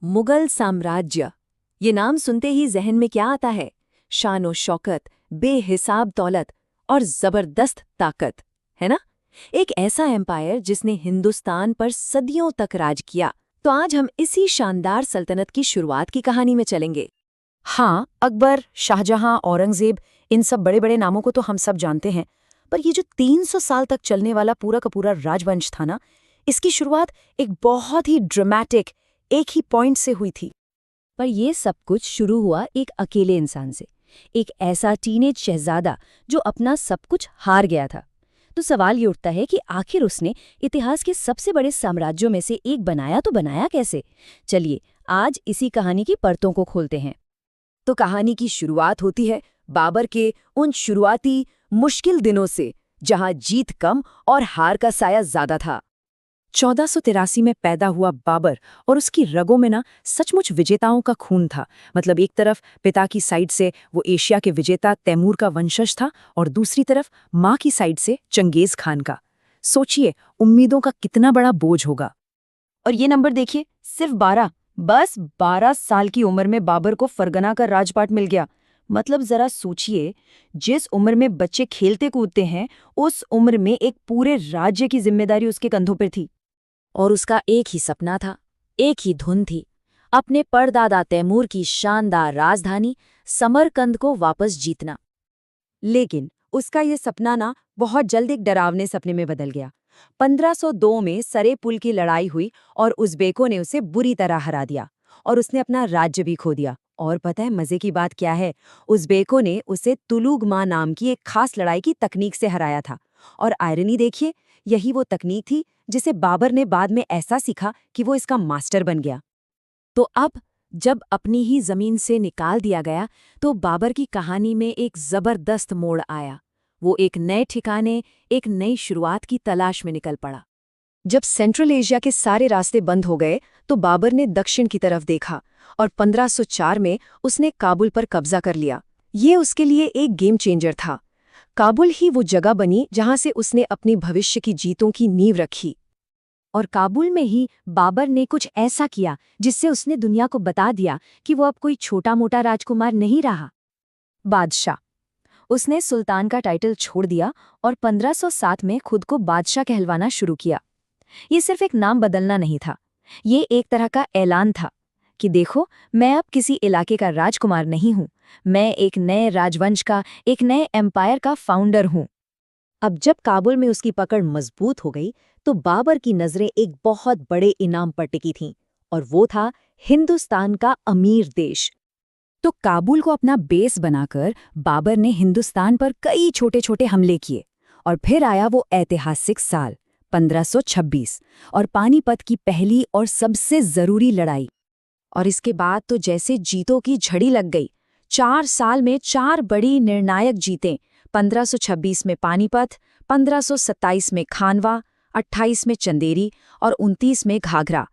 मुगल साम्राज्य, ये नाम सुनते ही जहन में क्या आता है? शान और शौकत, बेहिसाब दौलत और जबरदस्त ताकत, है ना? एक ऐसा एम्पायर जिसने हिंदुस्तान पर सदियों तक राज किया। तो आज हम इसी शानदार सल्तनत की शुरुआत की कहानी में चलेंगे। हाँ, अकबर, शाहजहां, औरंगजेब, इन सब बड़े बड़े नामों को तो हम सब जानते हैं, पर ये जो 300 साल तक चलने वाला पूरा का पूरा राजवंश था ना, इसकी शुरुआत एक बहुत ही ड्रामेटिक एक ही पॉइंट से हुई थी। पर यह सब कुछ शुरू हुआ एक अकेले इंसान से, एक ऐसा टीनेज शहजादा जो अपना सब कुछ हार गया था। तो सवाल ये उठता है कि आखिर उसने इतिहास के सबसे बड़े साम्राज्यों में से एक बनाया तो बनाया कैसे? चलिए आज इसी कहानी की परतों को खोलते हैं। तो कहानी की शुरुआत होती है बाबर के उन शुरुआती मुश्किल दिनों से, जहां जीत कम और हार का साया ज्यादा था। 1483 में पैदा हुआ बाबर और उसकी रगों में ना सचमुच विजेताओं का खून था। मतलब एक तरफ पिता की साइड से वो एशिया के विजेता तैमूर का वंशज था और दूसरी तरफ माँ की साइड से चंगेज खान का। सोचिए उम्मीदों का कितना बड़ा बोझ होगा। और ये नंबर देखिए, सिर्फ 12, बस 12 साल की उम्र में बाबर को फरगना का राजपाट मिल गया। मतलब जरा सोचिए, जिस उम्र में बच्चे खेलते कूदते हैं, उस उम्र में एक पूरे राज्य की जिम्मेदारी उसके कंधों पर थी। और उसका एक ही सपना था, एक ही धुन थी, अपने परदादा तैमूर की शानदार राजधानी समरकंद को वापस जीतना। लेकिन उसका ये सपना ना बहुत जल्द एक डरावने सपने में बदल गया। 1502 में सरे पुल की लड़ाई हुई और उज़्बेकों ने उसे बुरी तरह हरा दिया और उसने अपना राज्य भी खो दिया। और पता है मजे की बात क्या है? उज़्बेकों ने उसे तुलुगमा नाम की एक खास लड़ाई की तकनीक से हराया था। और आयरनी देखिए, यही वो तकनीक थी जिसे बाबर ने बाद में ऐसा सीखा कि वो इसका मास्टर बन गया। तो अब जब अपनी ही जमीन से निकाल दिया गया, तो बाबर की कहानी में एक जबरदस्त मोड़ आया। वो एक नए ठिकाने, एक नई शुरुआत की तलाश में निकल पड़ा। जब सेंट्रल एशिया के सारे रास्ते बंद हो गए, तो बाबर ने दक्षिण की तरफ देखा और 1504 में उसने काबुल पर कब्जा कर लिया। ये उसके लिए एक गेम चेंजर था। काबुल ही वो जगह बनी जहां से उसने अपनी भविष्य की जीतों की नींव रखी। और काबुल में ही बाबर ने कुछ ऐसा किया जिससे उसने दुनिया को बता दिया कि वो अब कोई छोटा मोटा राजकुमार नहीं रहा, बादशाह। उसने सुल्तान का टाइटल छोड़ दिया और 1507 में खुद को बादशाह कहलवाना शुरू किया। ये सिर्फ एक नाम बदलना नहीं था, ये एक तरह का ऐलान था कि देखो, मैं अब किसी इलाके का राजकुमार नहीं हूं, मैं एक नए राजवंश का, एक नए एम्पायर का फाउंडर हूं। अब जब काबुल में उसकी पकड़ मजबूत हो गई, तो बाबर की नजरें एक बहुत बड़े इनाम पर टिकी थीं, और वो था हिंदुस्तान का अमीर देश। तो काबुल को अपना बेस बनाकर बाबर ने हिंदुस्तान पर कई छोटे छोटे हमले किए। और फिर आया वो ऐतिहासिक साल 1526 और पानीपत की पहली और सबसे जरूरी लड़ाई। और इसके बाद तो जैसे जीतों की झड़ी लग गई। 4 साल में 4 बड़ी निर्णायक जीतें। 1526 में पानीपत, 1527 में खानवा, 28 में चंदेरी और 29 में घाघरा।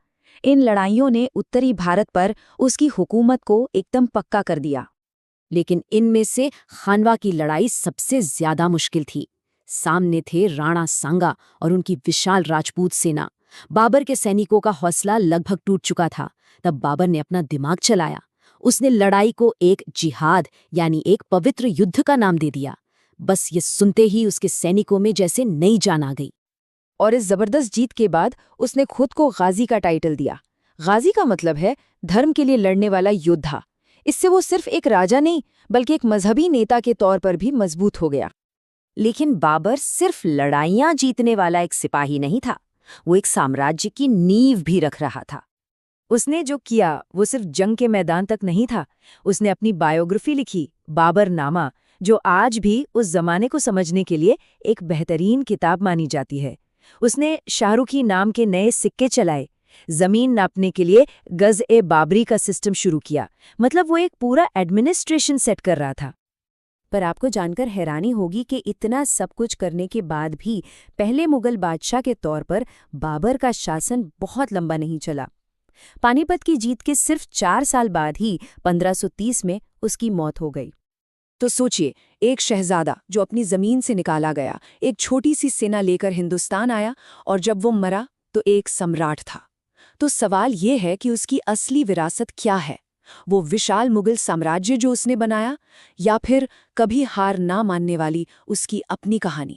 इन लड़ाइयों ने उत्तरी भारत पर उसकी हुकूमत को एकदम पक्का कर दिया। लेकिन इनमें से खानवा की लड़ाई सबसे ज्यादा मुश्किल थी। सामने थे राणा सांगा और उनकी विशाल राजपूत सेना। बाबर के सैनिकों का हौसला लगभग टूट चुका था। तब बाबर ने अपना दिमाग चलाया। उसने लड़ाई को एक जिहाद यानी एक पवित्र युद्ध का नाम दे दिया। बस ये सुनते ही उसके सैनिकों में जैसे नई जान आ गई। और इस जबरदस्त जीत के बाद उसने खुद को गाजी का टाइटल दिया। गाजी का मतलब है धर्म के लिए लड़ने वाला योद्धा। इससे वो सिर्फ एक राजा नहीं, बल्कि एक मजहबी नेता के तौर पर भी मजबूत हो गया। लेकिन बाबर सिर्फ लड़ाइयां जीतने वाला एक सिपाही नहीं था, वो एक साम्राज्य की नींव भी रख रहा था। उसने जो किया वो सिर्फ जंग के मैदान तक नहीं था। उसने अपनी बायोग्राफी लिखी, बाबरनामा, जो आज भी उस जमाने को समझने के लिए एक बेहतरीन किताब मानी जाती है। उसने शाहरुखी नाम के नए सिक्के चलाए, जमीन नापने के लिए गज-ए-बाबरी का सिस्टम शुरू किया। मतलब वो एक पूरा एडमिनिस्ट्रेशन सेट कर रहा था। पर आपको जानकर हैरानी होगी कि इतना सब कुछ करने के बाद भी पहले मुगल बादशाह के तौर पर बाबर का शासन बहुत लंबा नहीं चला। पानीपत की जीत के सिर्फ 4 साल बाद ही 1530 में उसकी मौत हो गई। तो सोचिए, एक शहजादा जो अपनी जमीन से निकाला गया, एक छोटी सी सेना लेकर हिंदुस्तान आया, और जब वो मरा तो एक सम्राट था। तो सवाल ये है कि उसकी असली विरासत क्या है? वो विशाल मुगल साम्राज्य जो उसने बनाया, या फिर कभी हार ना मानने वाली उसकी अपनी कहानी?